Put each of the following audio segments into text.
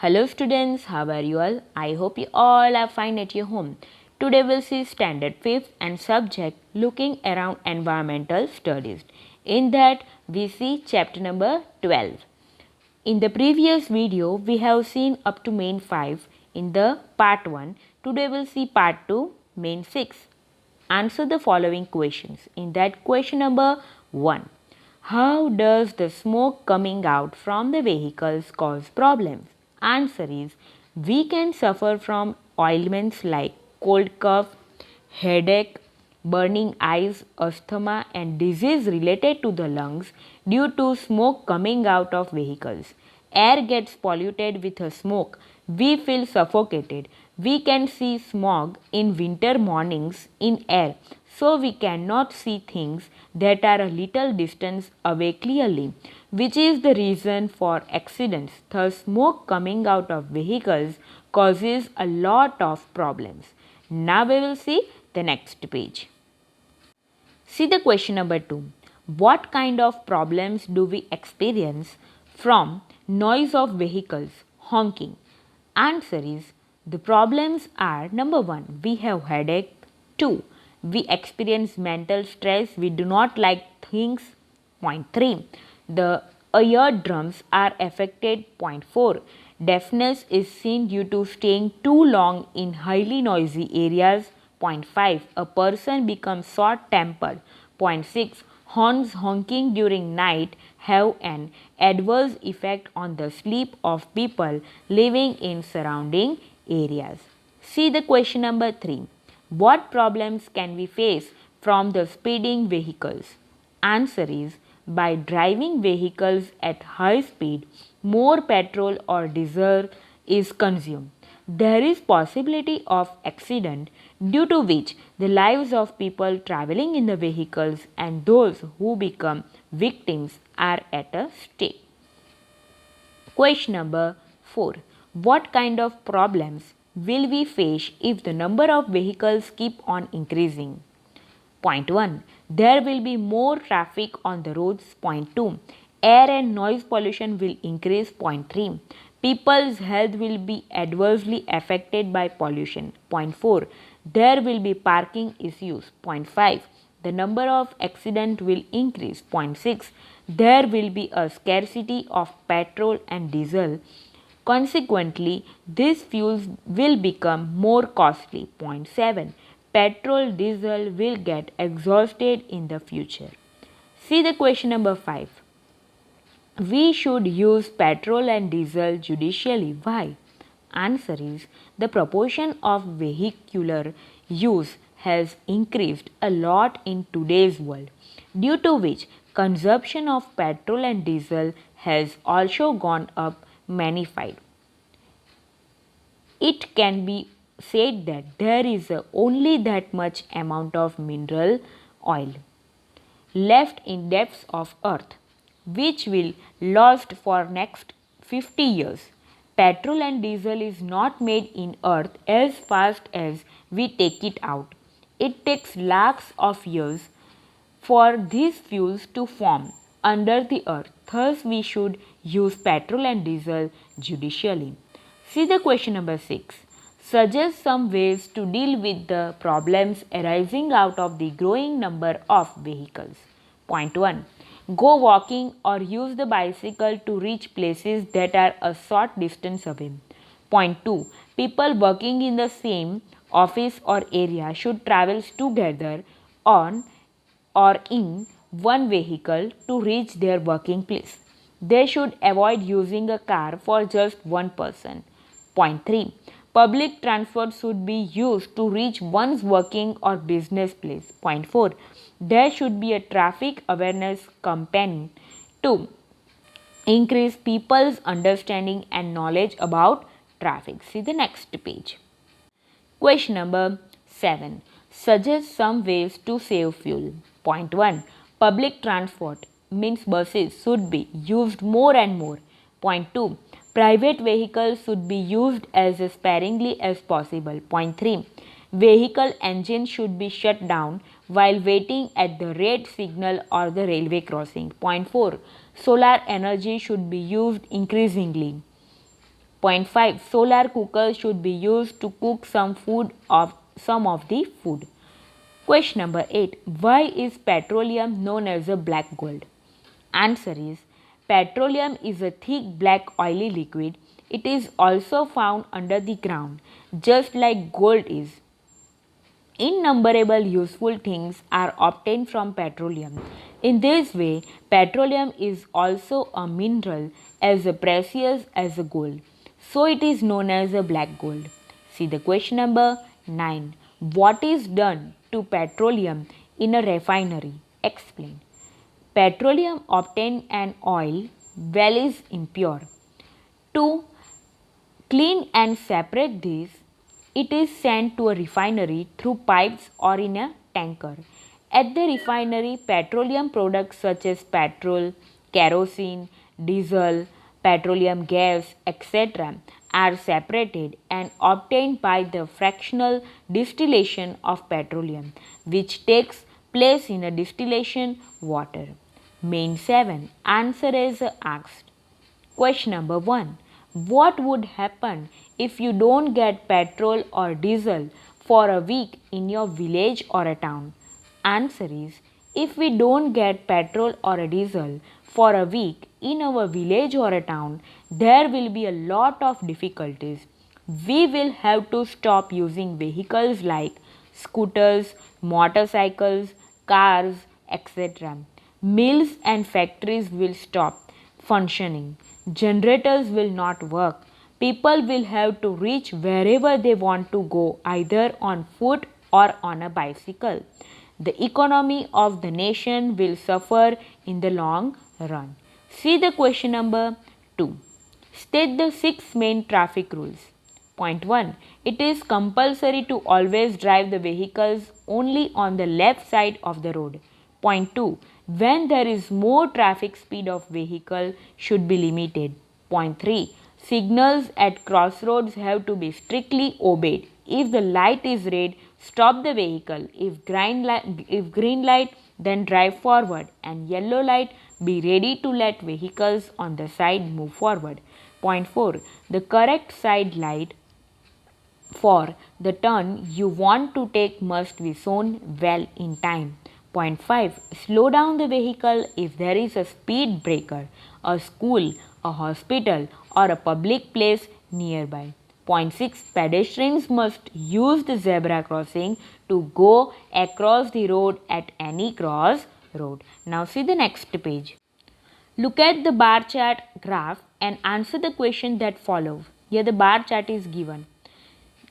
Hello students, how are you all? I hope you all are fine at your home. Today we'll see standard 5th and subject looking around environmental studies. In that we see chapter number 12. In the previous video we have seen up to main 5 in the part 1. Today we'll see part 2 main 6. Answer the following questions. In that question number 1. How does the smoke coming out from the vehicles cause problems? Answer is we can suffer from ailments like cold cough, headache, burning eyes, asthma, and disease related to the lungs due to smoke coming out of vehicles. Air gets polluted with a smoke. We feel suffocated. We can see smog in winter mornings in air, so we cannot see things that are a little distance away clearly, which is the reason for accidents. Thus, smoke coming out of vehicles causes a lot of problems. Now we will see the next page. See the question number 2. What kind of problems do we experience from noise of vehicles, honking? Answer is the problems are number 1, we have headache. 2, we experience mental stress, we do not like things. Point 3, the eardrums are affected. Point 4, deafness is seen due to staying too long in highly noisy areas. Point 5, a person becomes short tempered. Point 6, horns honking during night have an adverse effect on the sleep of people living in surrounding areas. See the question number 3. What problems can we face from the speeding vehicles? Answer is by driving vehicles at high speed, more petrol or diesel is consumed. There is possibility of accident due to which the lives of people traveling in the vehicles and those who become victims are at a stake. Question number 4. What kind of problems will we face if the number of vehicles keep on increasing? Point 1. There will be more traffic on the roads. Point 2. Air and noise pollution will increase. Point 3. People's health will be adversely affected by pollution. Point 4. There will be parking issues. Point 5. The number of accidents will increase. Point 6. There will be a scarcity of petrol and diesel. Consequently, these fuels will become more costly. Point 7. Petrol, diesel will get exhausted in the future. See the question number 5. We should use petrol and diesel judicially. Why? Answer is the proportion of vehicular use has increased a lot in today's world, due to which consumption of petrol and diesel has also gone up manifold. It can be said that there is only that much amount of mineral oil left in depths of earth which will last for next 50 years. Petrol and diesel is not made in earth as fast as we take it out. It takes lakhs of years for these fuels to form under the earth. Thus we should use petrol and diesel judicially. See the question number 6. Suggest some ways to deal with the problems arising out of the growing number of vehicles. Point 1. Go walking or use the bicycle to reach places that are a short distance away. Point 2. People working in the same office or area should travel together on or in one vehicle to reach their working place. They should avoid using a car for just one person. Point 3. Public transport should be used to reach one's working or business place. Point 4. There should be a traffic awareness campaign to increase people's understanding and knowledge about traffic. See the next page. Question number 7. Suggest some ways to save fuel. Point 1. Public transport means buses should be used more and more. Point 2. Private vehicles should be used as sparingly as possible. Point 3. Vehicle engines should be shut down while waiting at the red signal or the railway crossing. Point 4. Solar energy should be used increasingly. Point 5. Solar cookers should be used to cook some of the food. Question number 8. Why is petroleum known as a black gold? Answer is petroleum is a thick black oily liquid. It is also found under the ground, just like gold is. Innumerable useful things are obtained from petroleum. In this way, petroleum is also a mineral as precious as gold. So it is known as a black gold. See the question number 9. What is done to petroleum in a refinery? Explain. Petroleum obtained an oil well is impure. To clean and separate this, it is sent to a refinery through pipes or in a tanker. At the refinery, petroleum products such as petrol, kerosene, diesel, petroleum gas, etc. are separated and obtained by the fractional distillation of petroleum, which takes place in a distillation water. Main 7. Answer is asked. Question number 1. What would happen if you don't get petrol or diesel for a week in your village or a town? Answer is, if we don't get petrol or a diesel for a week in our village or a town, there will be a lot of difficulties. We will have to stop using vehicles like scooters, motorcycles, cars, etc. Mills and factories will stop functioning. Generators will not work. People will have to reach wherever they want to go, either on foot or on a bicycle. The economy of the nation will suffer in the long run. See the question number 2. State the 6 main traffic rules. Point 1. It is compulsory to always drive the vehicles only on the left side of the road. Point 2. When there is more traffic, speed of vehicle should be limited. Point 3. Signals at crossroads have to be strictly obeyed. If the light is red, stop the vehicle. If green light, then drive forward, and yellow light, be ready to let vehicles on the side move forward. Point 4. The correct side light for the turn you want to take must be shown well in time. Point 5. Slow down the vehicle if there is a speed breaker, a school, a hospital, or a public place nearby. Point 6. Pedestrians must use the zebra crossing to go across the road at any crossroad. Now see the next page. Look at the bar chart graph and answer the question that follows. Here the bar chart is given.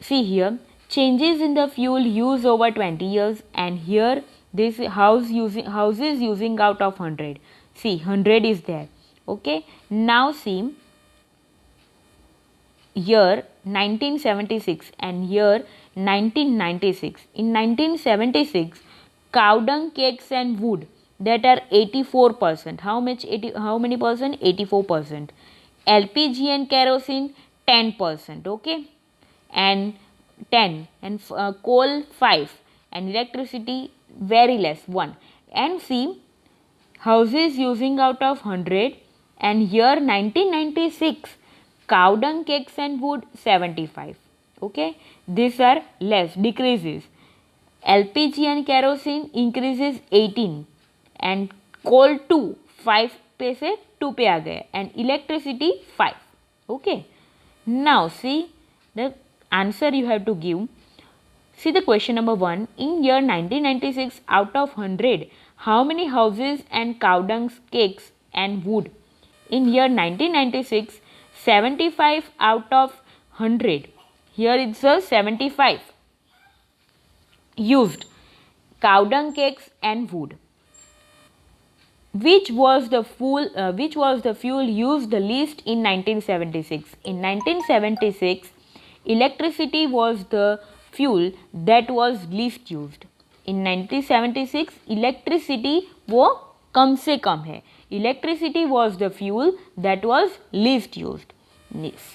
See here, changes in the fuel use over 20 years, and here this houses using out of 100. See, 100 is there. Okay. Now see year 1976 and year 1996. In 1976, cow dung, cakes and wood, that are 84%. How many percent? 84%. LPG and kerosene 10%. Okay. And 10, and coal 5, and electricity very less 1. And see, houses using out of 100, and year 1996, cow dung, cakes and wood 75. Okay, these are less, decreases. LPG and kerosene increases 18, and coal 2, 5 पे से 2 पे आ गए, and electricity 5. Okay, now see the answer you have to give. See the question number 1. In year 1996, out of 100, how many houses and cow dung, cakes and wood? In year 1996, 75 out of 100. Here it's a 75 used cow dung, cakes and wood. Which was the fuel used the least in 1976? In 1976, electricity was the fuel that was least used. In 1976, electricity वो कम से कम है. Electricity was the fuel that was least used.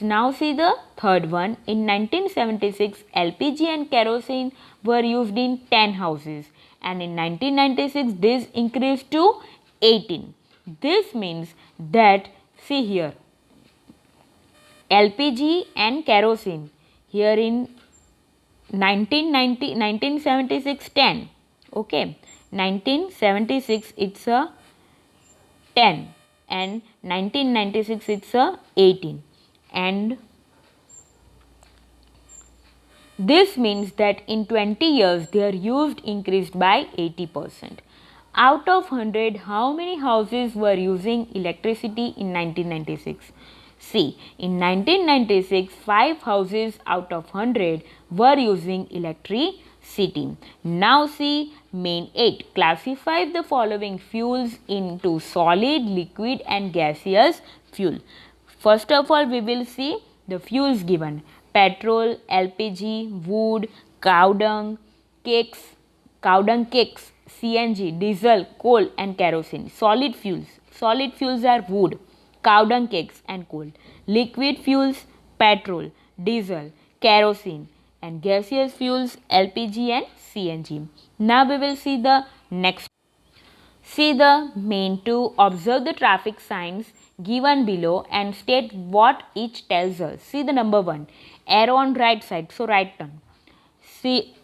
Now see the third one. In 1976, LPG and kerosene were used in 10 houses, and in 1996 this increased to 18. This means that, see here, LPG and kerosene. Here in 1976 10. Okay, 1976 it's a 10 and 1996 it's a 18, and this means that in 20 years their use increased by 80%. Out of 100, how many houses were using electricity in 1996? See, in 1996, 5 houses out of 100 were using electricity. Now see main 8. Classify the following fuels into solid, liquid and gaseous fuel. First of all, we will see the fuels given: petrol, LPG, wood, cow dung cakes, CNG, diesel, coal and kerosene. Solid fuels. Solid fuels are wood, cow dung cakes and coal. Liquid fuels: petrol, diesel, kerosene, and gaseous fuels: LPG and CNG. Now we will see the next. See the main 2. Observe the traffic signs given below and state what each tells us. See the number 1. Arrow on right side, so right turn. See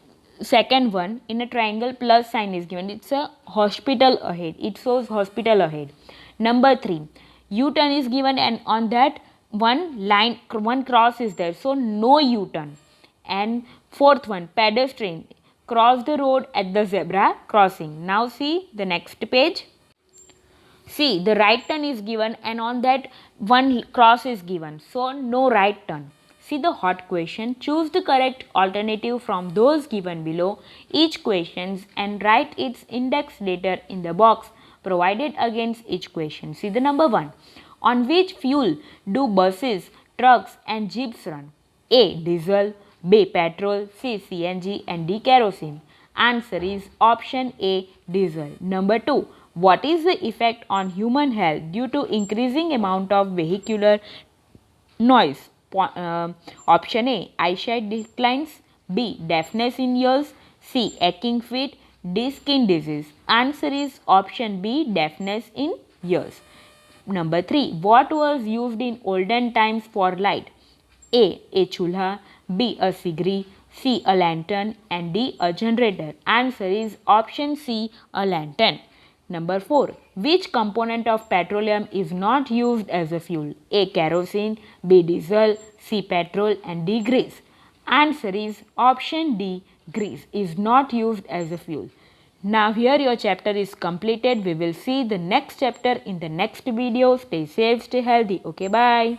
second one, in a triangle plus sign is given. It's a hospital ahead. It shows hospital ahead. Number 3. U-turn is given and on that one cross is there. So no U-turn. And fourth one, pedestrian. Cross the road at the zebra crossing. Now see the next page. See, the right turn is given and on that one cross is given. So no right turn. See the hot question. Choose the correct alternative from those given below each questions and write its index letter in the box provided against each question. See the number 1. On which fuel do buses, trucks and jeeps run? A. Diesel, B. Petrol, C. CNG and D. Kerosene. Answer is option A. Diesel. Number 2. What is the effect on human health due to increasing amount of vehicular noise? Option A. Eyesight declines. B. Deafness in ears. C. Aching feet. D. Skin disease. Answer is option B. Deafness in ears. Number 3. What was used in olden times for light? A. A chulha. B. A sigri. C. A lantern. And D. A generator. Answer is option C. A lantern. Number 4. Which component of petroleum is not used as a fuel? A. Kerosene. B. Diesel. C. Petrol. And D. Grease. Answer is option D. Grease is not used as a fuel. Now here your chapter is completed. We will see the next chapter in the next video. Stay safe, stay healthy. Okay, bye.